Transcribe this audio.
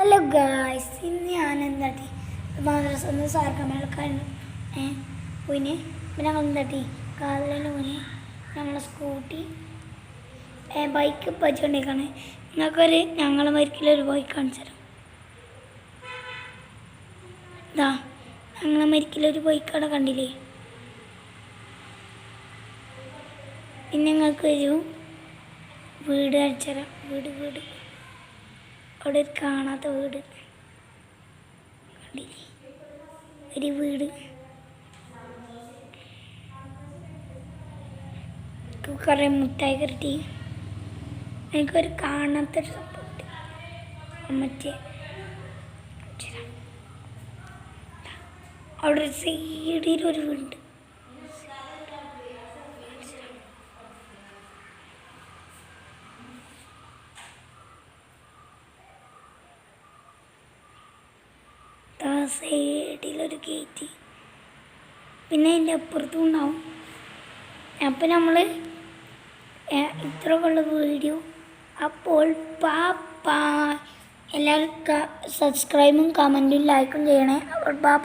Hello guys, ഇന്ന് ഞാൻ എന്താട്ടി മദ്രസ ഒന്ന് സാർക്കമ്മേളക്കാരൻ പോയിന്. പിന്നെ ഞങ്ങൾ എന്താട്ടി കാലിന് പോയിന്. ഞങ്ങളെ സ്കൂട്ടി ബൈക്ക് പച്ചുകൊണ്ടിരിക്കുകയാണ്. ഞങ്ങളെ മരിക്കലൊരു ബൈക്ക് കാണിച്ചു തരാം. ഇതാ ഞങ്ങളെ മരിക്കലൊരു ബൈക്കാണ്, കണ്ടില്ലേ? പിന്നെ ഞങ്ങൾക്കൊരു വീട് കാണിച്ചു തരാം. വീട് അവിടെ ഒരു കാണാത്ത വീട് കണ്ടില്ലേ? ഒരു വീട് കുറേ മുട്ടായി കിട്ടി. എനിക്കൊരു കാണാത്തൊരു സംഭവം മറ്റേ അവിടെ ഒരു സൈഡിലൊരു വീടുണ്ട്. സൈഡിലൊരു ഗേറ്റ്, പിന്നെ അതിൻ്റെ അപ്പുറത്തും ഉണ്ടാവും. അപ്പം നമ്മൾ ഇത്രയുള്ള വീഡിയോ. അപ്പോൾ എല്ലാവരും സബ്സ്ക്രൈബും കമൻറ്റും ലൈക്കും ചെയ്യണേ. അപ്പോൾ